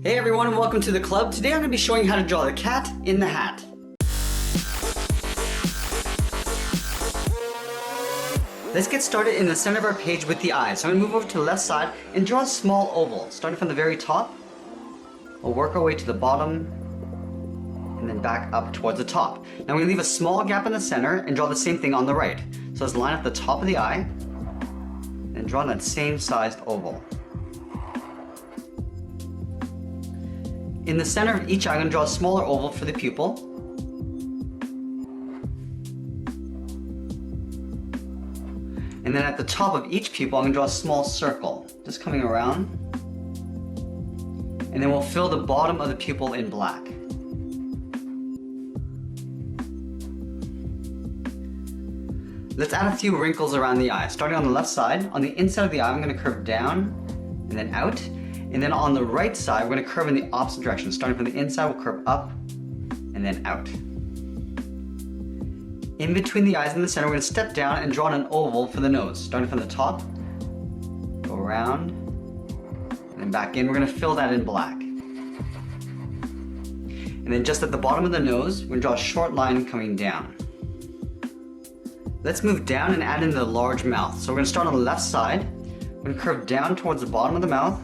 Hey everyone and welcome to the club. Today I'm going to be showing you how to draw the cat in the hat. Let's get started in the center of our page with the eyes. So I'm going to move over to the left side and draw a small oval. Starting from the very top, we'll work our way to the bottom and then back up towards the top. Now we're going to leave a small gap in the center and draw the same thing on the right. So let's line up the top of the eye and draw that same sized oval. In the center of each eye, I'm going to draw a smaller oval for the pupil. And then at the top of each pupil, I'm going to draw a small circle, just coming around. And then we'll fill the bottom of the pupil in black. Let's add a few wrinkles around the eye. Starting on the left side, on the inside of the eye, I'm going to curve down and then out. And then on the right side, we're going to curve in the opposite direction. Starting from the inside, we'll curve up and then out. In between the eyes in the center, we're going to step down and draw an oval for the nose. Starting from the top, go around, and then back in. We're going to fill that in black. And then just at the bottom of the nose, we're going to draw a short line coming down. Let's move down and add in the large mouth. So we're going to start on the left side. We're going to curve down towards the bottom of the mouth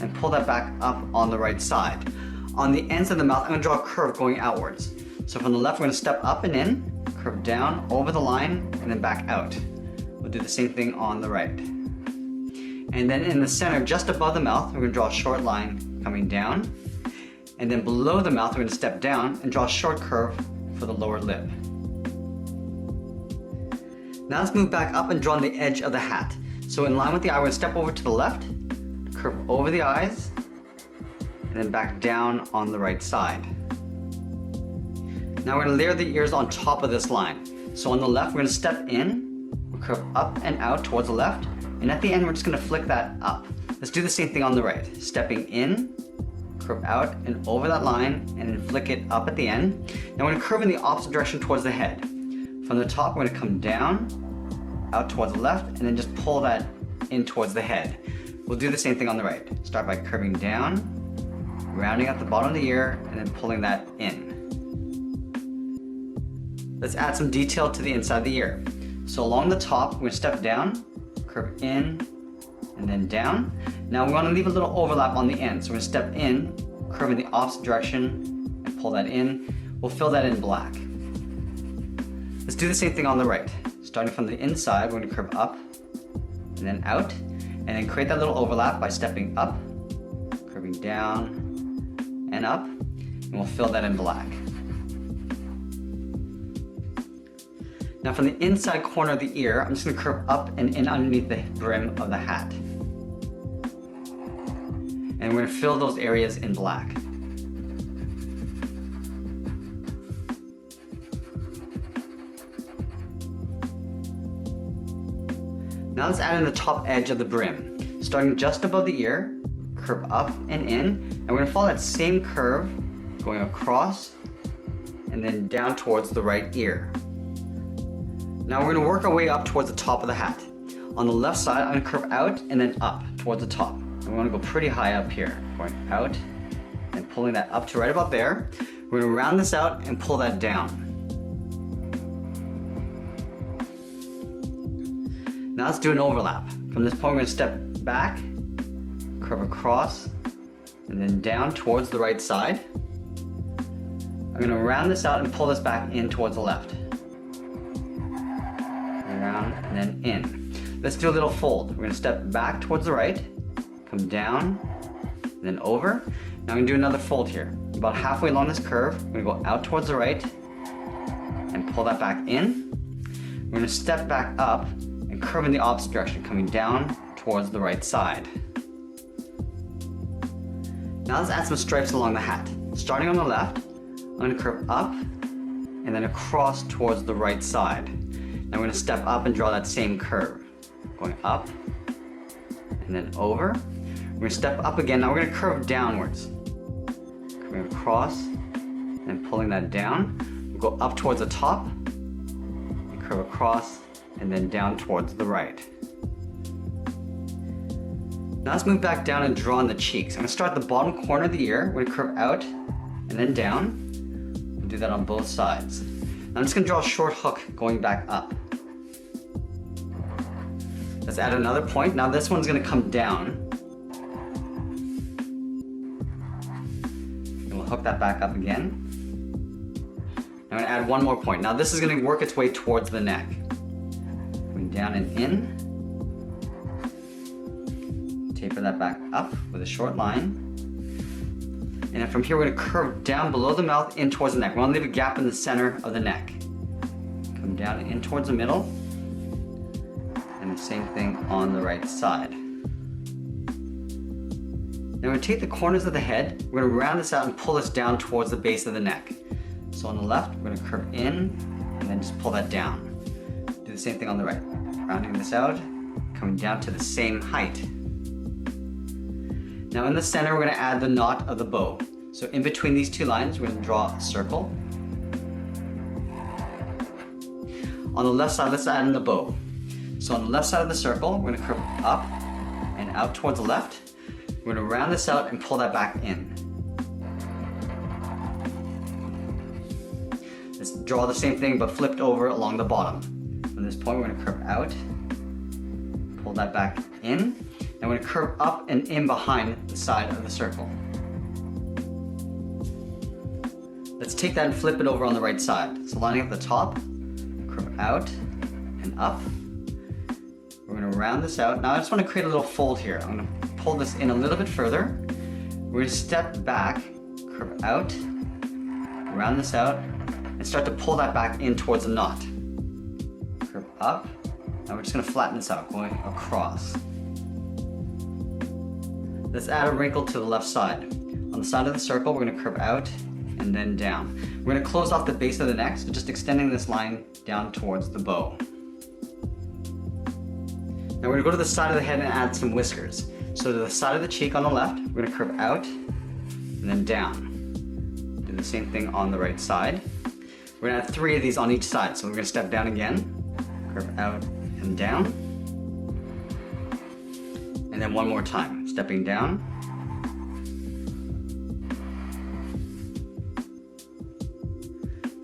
and pull that back up on the right side. On the ends of the mouth, I'm going to draw a curve going outwards. So from the left, we're going to step up and in, curve down, over the line, and then back out. We'll do the same thing on the right. And then in the center, just above the mouth, we're going to draw a short line coming down. And then below the mouth, we're going to step down and draw a short curve for the lower lip. Now let's move back up and draw on the edge of the hat. So in line with the eye, we're going to step over to the left, curve over the eyes, and then back down on the right side. Now we're going to layer the ears on top of this line. So on the left, we're going to step in, we'll curve up and out towards the left, and at the end, we're just going to flick that up. Let's do the same thing on the right. Stepping in, curve out and over that line, and then flick it up at the end. Now we're going to curve in the opposite direction towards the head. From the top, we're going to come down, out towards the left, and then just pull that in towards the head. We'll do the same thing on the right. Start by curving down, rounding out the bottom of the ear, and then pulling that in. Let's add some detail to the inside of the ear. So along the top, we're going to step down, curve in, and then down. Now we want to leave a little overlap on the end. So we're going to step in, curve in the opposite direction, and pull that in. We'll fill that in black. Let's do the same thing on the right. Starting from the inside, we're going to curve up, and then out. And then create that little overlap by stepping up, curving down, and up, and we'll fill that in black. Now from the inside corner of the ear, I'm just going to curve up and in underneath the brim of the hat. And we're going to fill those areas in black. Now let's add in the top edge of the brim. Starting just above the ear, curve up and in, and we're going to follow that same curve going across and then down towards the right ear. Now we're going to work our way up towards the top of the hat. On the left side, I'm going to curve out and then up towards the top. And we want to go pretty high up here, going out and pulling that up to right about there. We're going to round this out and pull that down. Now let's do an overlap. From this point, we're going to step back, curve across, and then down towards the right side. I'm going to round this out and pull this back in towards the left. Around and then in. Let's do a little fold. We're going to step back towards the right, come down, and then over. Now I'm going to do another fold here. About halfway along this curve, we're going to go out towards the right and pull that back in. We're going to step back up and curve in the opposite direction, coming down towards the right side. Now let's add some stripes along the hat. Starting on the left, I'm going to curve up and then across towards the right side. Now we're going to step up and draw that same curve, going up and then over. We're going to step up again. Now we're going to curve downwards, curving across and pulling that down. We'll go up towards the top, and curve across, and then down towards the right. Now let's move back down and draw on the cheeks. I'm gonna start at the bottom corner of the ear. We're gonna curve out and then down. We'll do that on both sides. Now I'm just gonna draw a short hook going back up. Let's add another point. Now this one's gonna come down. And we'll hook that back up again. I'm gonna add one more point. Now this is gonna work its way towards the neck. Going down and in. Taper that back up with a short line. And then from here we're gonna curve down below the mouth in towards the neck. We wanna leave a gap in the center of the neck. Come down and in towards the middle. And the same thing on the right side. Now we're gonna take the corners of the head, we're gonna round this out and pull this down towards the base of the neck. So on the left, we're gonna curve in and then just pull that down. Do the same thing on the right. Rounding this out, coming down to the same height. Now in the center, we're gonna add the knot of the bow. So in between these two lines, we're gonna draw a circle. On the left side, let's add in the bow. So on the left side of the circle, we're gonna curve up and out towards the left. We're gonna round this out and pull that back in. Let's draw the same thing but flipped over along the bottom. From this point, we're gonna curve out, pull that back in, and we're gonna curve up and in behind the side of the circle. Let's take that and flip it over on the right side. So lining up the top, curve out and up. We're gonna round this out. Now I just wanna create a little fold here. I'm gonna pull this in a little bit further. We're gonna step back, curve out, round this out, and start to pull that back in towards the knot. Curve up. Now we're just gonna flatten this out, going across. Let's add a wrinkle to the left side. On the side of the circle, we're gonna curve out and then down. We're gonna close off the base of the neck, so just extending this line down towards the bow. Now we're gonna go to the side of the head and add some whiskers. So to the side of the cheek on the left, we're gonna curve out and then down. Do the same thing on the right side. We're gonna have 3 of these on each side. So we're gonna step down again, curve out and down. And then one more time, stepping down.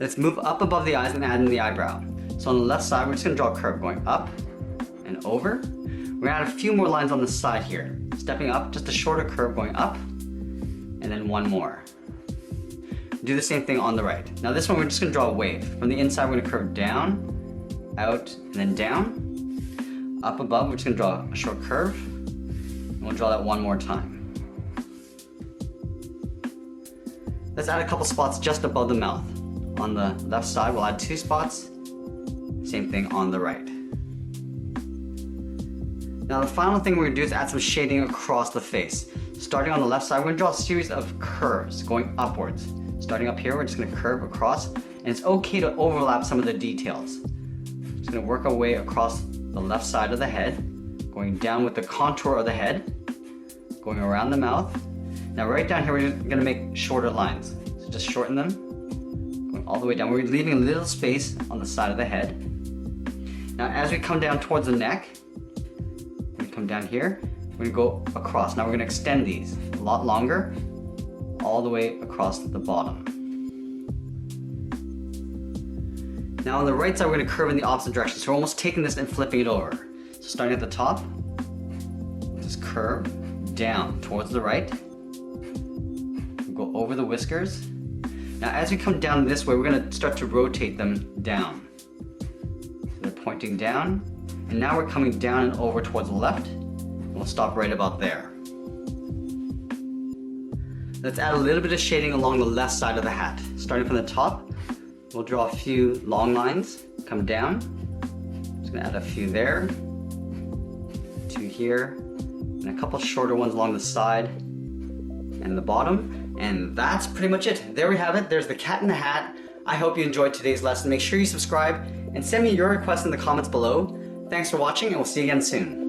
Let's move up above the eyes and add in the eyebrow. So on the left side, we're just gonna draw a curve going up and over. We're gonna add a few more lines on the side here. Stepping up, just a shorter curve going up, and then one more. Do the same thing on the right. Now this one, we're just gonna draw a wave. From the inside, we're gonna curve down, out, and then down. Up above, we're just gonna draw a short curve, and we'll draw that one more time. Let's add a couple spots just above the mouth. On the left side, we'll add 2 spots. Same thing on the right. Now the final thing we're gonna do is add some shading across the face. Starting on the left side, we're gonna draw a series of curves going upwards. Starting up here, we're just gonna curve across, and it's okay to overlap some of the details. Just gonna work our way across the left side of the head, going down with the contour of the head, going around the mouth. Now right down here, we're just gonna make shorter lines. So just shorten them, going all the way down. We're leaving a little space on the side of the head. Now as we come down towards the neck, we come down here, we're gonna go across. Now we're gonna extend these a lot longer, all the way across the bottom. Now on the right side, we're gonna curve in the opposite direction. So we're almost taking this and flipping it over. So starting at the top, just curve down towards the right. We'll go over the whiskers. Now as we come down this way, we're gonna start to rotate them down. So they're pointing down, and now we're coming down and over towards the left, and we'll stop right about there. Let's add a little bit of shading along the left side of the hat. Starting from the top, we'll draw a few long lines, come down. Just gonna add a few there, 2 here, and a couple shorter ones along the side and the bottom. And that's pretty much it. There we have it. There's the cat in the hat. I hope you enjoyed today's lesson. Make sure you subscribe and send me your requests in the comments below. Thanks for watching, and we'll see you again soon.